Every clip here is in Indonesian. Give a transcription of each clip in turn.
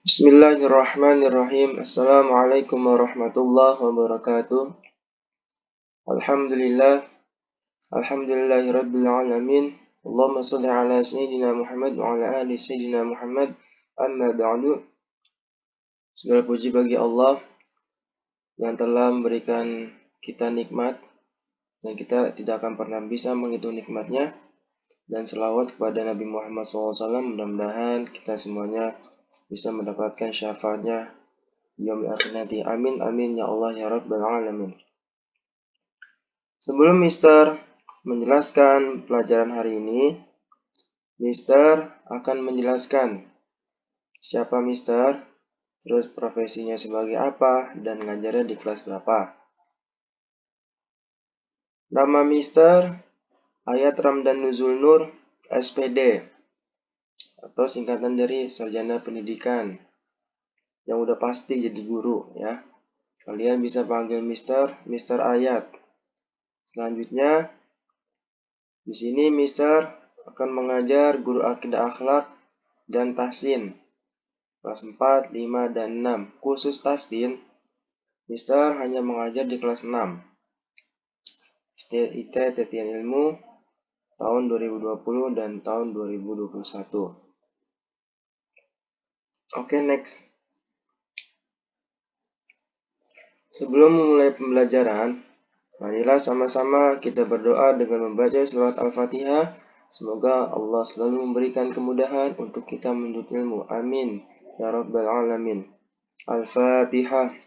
Bismillahirrahmanirrahim. Assalamualaikum warahmatullahi wabarakatuh. Alhamdulillah. Alhamdulillahirabbil alamin. Allahumma shalli ala sayyidina Muhammad wa ala ali sayyidina Muhammad. Amma ba'du. Segala puji bagi Allah yang telah memberikan kita nikmat dan kita tidak akan pernah bisa menghitung nikmatnya. Dan selawat kepada Nabi Muhammad SAW. Mudah-mudahan kita semuanya bisa mendapatkan syafaatnya yaumil akhir nanti. Amin amin ya Allah ya Rabbal alamin. Sebelum Mister menjelaskan pelajaran hari ini, Mister akan menjelaskan siapa Mister, terus profesinya sebagai apa, dan ngajarnya di kelas berapa. Nama Mister Ayat Ramdan Nuzul Nur, SPD, atau singkatan dari Sarjana Pendidikan, yang udah pasti jadi guru ya. Kalian bisa panggil Mister Ayat. Selanjutnya, di sini Mister akan mengajar guru akidah akhlak dan tahsin kelas 4, 5, dan 6. Khusus tahsin, Mister hanya mengajar di kelas 6. IT Tetian Ilmu tahun 2020 dan tahun 2021. Oke, next. Sebelum memulai pembelajaran, marilah sama-sama kita berdoa dengan membaca surat Al-Fatihah. Semoga Allah selalu memberikan kemudahan untuk kita menuntut ilmu. Amin. Ya Rabbal Alamin. Al-Fatihah.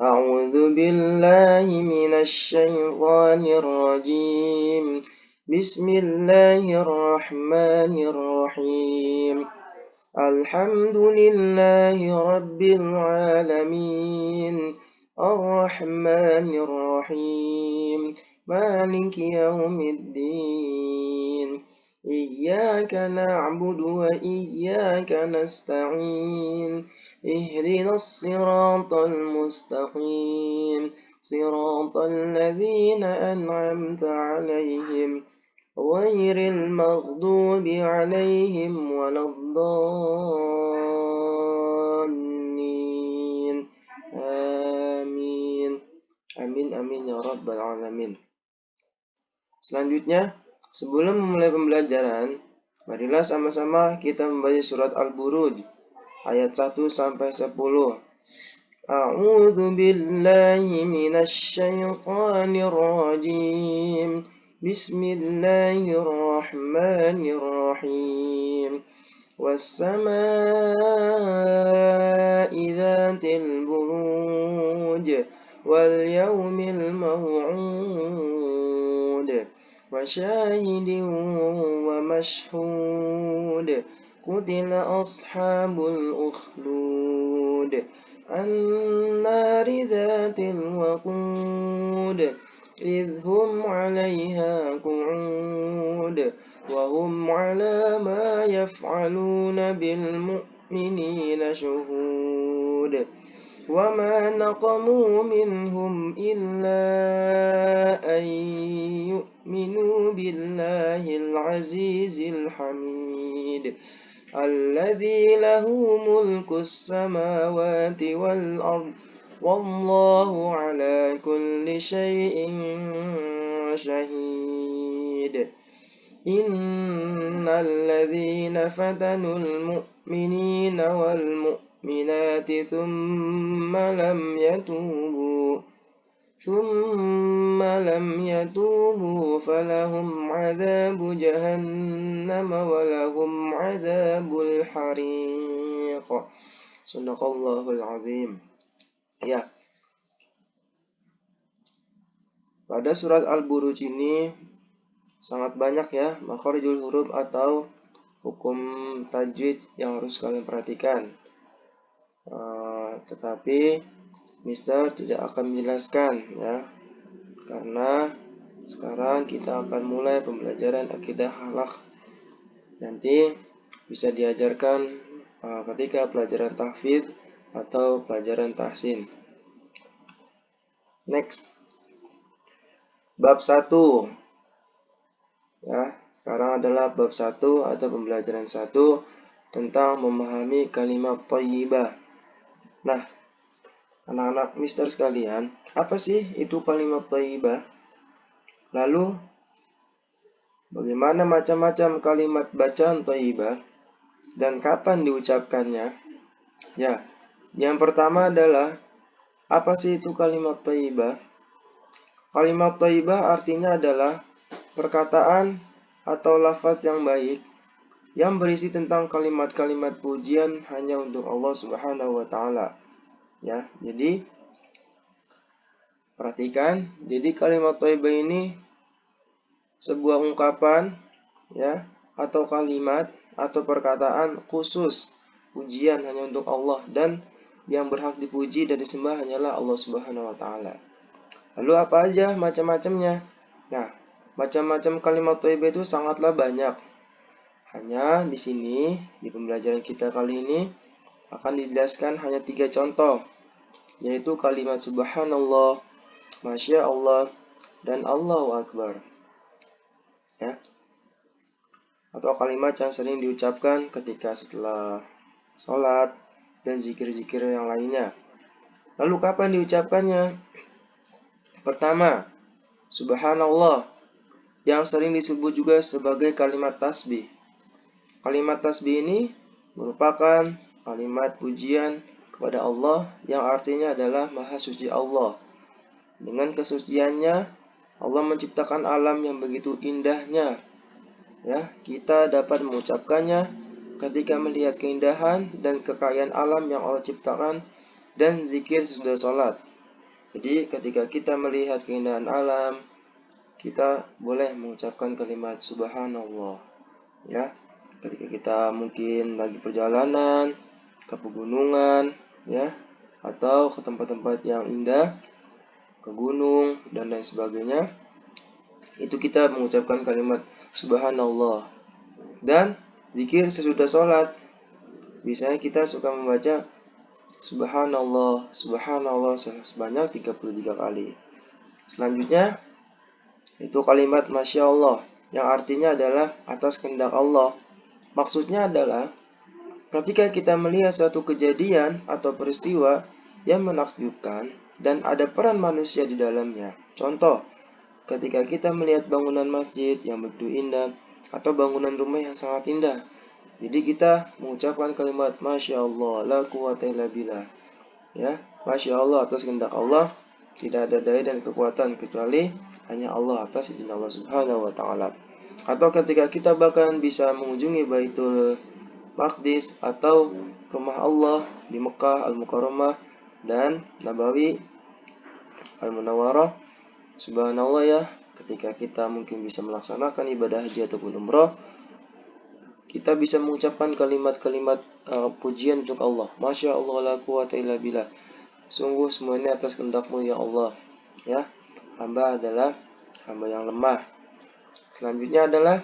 A'udzu billahi minasy syaithanir rajim. Bismillahirrahmanirrahim. Alhamdulillahi rabbil alamin. Ar-Rahmanir Rahim. Maliki yaumiddin. Iyyaka na'budu wa iyyaka nasta'in. اهدنا الصراط المستقيم صراط الذين أنعمت عليهم غير المغضوب عليهم ولا الضالين آمين Amin amin ya Rabbal Alamin. Selanjutnya, sebelum memulai pembelajaran, marilah sama-sama kita membaca surat Al-Buruj ayat 1 sampai 10. A'udzu billahi minasy syaithanir rajim. Bismillahirrahmanirrahim. Was-samaa'i dzatil buruj wal yaumil maw'ud wa syahidin wa mashhud. قتل أصحاب الأخدود النار ذات الوقود إذ هم عليها قعود وهم على ما يفعلون بالمؤمنين شهود وما نقموا منهم إلا أن يؤمنوا بالله العزيز الحميد الذي له ملك السماوات والأرض والله على كل شيء شهيد إن الذين فتنوا المؤمنين والمؤمنات ثم لم يتوبوا فلهم عذاب جهنم ولهم عذاب الحريق. Sadaqallahul azim. Ya. Pada surat Al-Buruj ini sangat banyak ya makharijul huruf atau hukum tajwid yang harus kalian perhatikan. Tetapi Mister tidak akan menjelaskan ya, karena sekarang kita akan mulai pembelajaran akidah akhlak. Nanti bisa diajarkan ketika pelajaran tahfidz atau pelajaran tahsin. Next. Bab 1. Ya, sekarang adalah bab 1 atau pembelajaran 1. tentang memahami kalimat thayyibah. Nah, anak-anak mister sekalian, apa sih itu kalimat thayyibah? Lalu, bagaimana macam-macam kalimat bacaan thayyibah dan kapan diucapkannya? Ya, yang pertama adalah apa sih itu kalimat thayyibah? Kalimat thayyibah artinya adalah perkataan atau lafaz yang baik yang berisi tentang kalimat-kalimat pujian hanya untuk Allah Subhanahu wa taala. Ya, jadi perhatikan, jadi kalimat thayyibah ini sebuah ungkapan ya atau kalimat atau perkataan khusus pujian hanya untuk Allah dan yang berhak dipuji dan disembah hanyalah Allah Subhanahu wa taala. Lalu apa aja macam-macamnya? Nah, macam-macam kalimat thayyibah itu sangatlah banyak. Hanya di sini, di pembelajaran kita kali ini, akan dijelaskan hanya 3 contoh, yaitu kalimat subhanallah, masya Allah, dan Allahu Akbar. Ya. Atau kalimat yang sering diucapkan ketika setelah sholat dan zikir-zikir yang lainnya. Lalu kapan diucapkannya? Pertama, subhanallah, yang sering disebut juga sebagai kalimat tasbih. Kalimat tasbih ini merupakan kalimat pujian kepada Allah yang artinya adalah Maha Suci Allah. Dengan kesuciannya, Allah menciptakan alam yang begitu indahnya. Ya, kita dapat mengucapkannya ketika melihat keindahan dan kekayaan alam yang Allah ciptakan dan zikir sesudah sholat. Jadi ketika kita melihat keindahan alam, kita boleh mengucapkan kalimat subhanallah. Ya, ketika kita mungkin lagi perjalanan ke pegunungan ya atau ke tempat-tempat yang indah, ke gunung dan lain sebagainya, itu kita mengucapkan kalimat subhanallah. Dan zikir sesudah sholat, biasanya kita suka membaca subhanallah, subhanallah sebanyak 33 kali. Selanjutnya itu kalimat masya Allah yang artinya adalah atas kehendak Allah. Maksudnya adalah ketika kita melihat suatu kejadian atau peristiwa yang menakjubkan dan ada peran manusia di dalamnya. Contoh, ketika kita melihat bangunan masjid yang begitu indah atau bangunan rumah yang sangat indah. Jadi kita mengucapkan kalimat masya Allah, la quwata illa billah. Ya, masya Allah atas kehendak Allah, tidak ada daya dan kekuatan kecuali hanya Allah atas izin Allah Subhanahu wa taala. Atau ketika kita bahkan bisa mengunjungi Baitul Maqdis atau rumah Allah di Mekah Al-Mukarramah dan Nabawi Al-Munawwarah. Subhanallah ya, ketika kita mungkin bisa melaksanakan ibadah haji ataupun umrah, kita bisa mengucapkan kalimat-kalimat pujian untuk Allah. Masya Allah la quwata illa billah. Sungguh semuanya atas kehendak-Mu ya Allah. Ya, hamba adalah hamba yang lemah. Selanjutnya adalah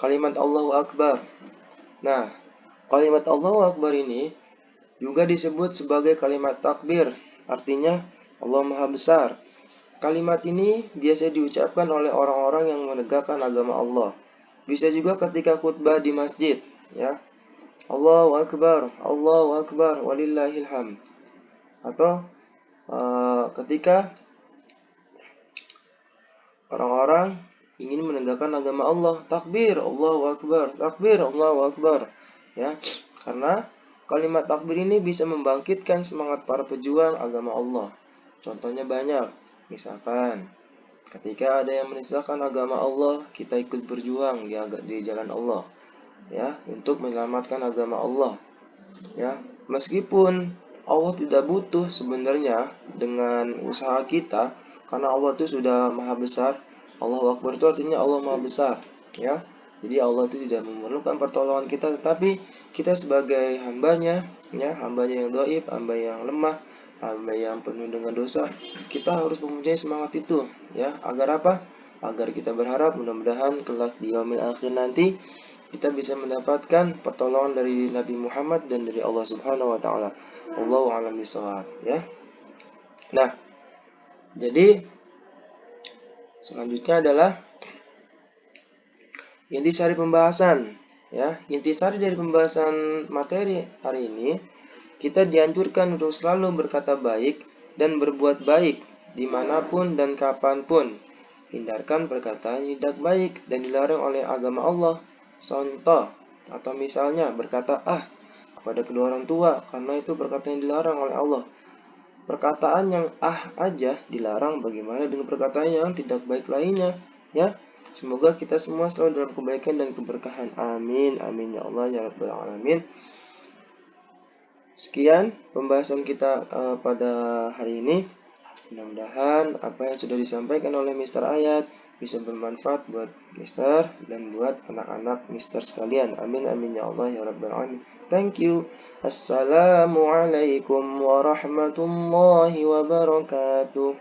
kalimat Allahu Akbar. Nah, kalimat Allahu Akbar ini juga disebut sebagai kalimat takbir. Artinya Allah Maha Besar. Kalimat ini biasa diucapkan oleh orang-orang yang menegakkan agama Allah. Bisa juga ketika khutbah di masjid, ya. Allahu Akbar, walillahil hamd. Atau ketika orang-orang ingin menegakkan agama Allah, takbir, Allahu Akbar, ya. Karena kalimat takbir ini bisa membangkitkan semangat para pejuang agama Allah. Contohnya banyak, misalkan ketika ada yang menisahkan agama Allah, kita ikut berjuang di jalan Allah, ya, untuk menyelamatkan agama Allah, ya. Meskipun Allah tidak butuh sebenarnya dengan usaha kita, karena Allah itu sudah Maha Besar. Allahu Akbar itu artinya Allah Maha Besar, ya. Jadi Allah itu tidak memerlukan pertolongan kita, tetapi kita sebagai hambanya, ya, hambanya yang dhaif, hamba yang lemah, hamba yang penuh dengan dosa, kita harus mempunyai semangat itu, ya. Agar apa? Agar kita berharap mudah-mudahan kelak di yaumil akhir nanti kita bisa mendapatkan pertolongan dari Nabi Muhammad dan dari Allah Subhanahu wa taala. Wallahu a'lam bishawab, ya. Nah, jadi selanjutnya adalah intisari pembahasan. Ya, intisari dari pembahasan materi hari ini, kita dianjurkan untuk selalu berkata baik dan berbuat baik dimanapun dan kapanpun. Hindarkan perkataan yang tidak baik dan dilarang oleh agama Allah. Contoh, atau misalnya berkata kepada kedua orang tua, karena itu perkataan yang dilarang oleh Allah. Perkataan yang aja dilarang, bagaimana dengan perkataan yang tidak baik lainnya? Ya, semoga kita semua selalu dalam kebaikan dan keberkahan. Amin, amin ya Allah ya Rabbal Alamin. Sekian pembahasan kita pada hari ini. Mudah-mudahan apa yang sudah disampaikan oleh Mr. Ayat bisa bermanfaat buat Mister dan buat anak-anak Mister sekalian. Amin amin ya Allah ya Rabbal Alamin. Thank you. Assalamualaikum warahmatullahi wabarakatuh.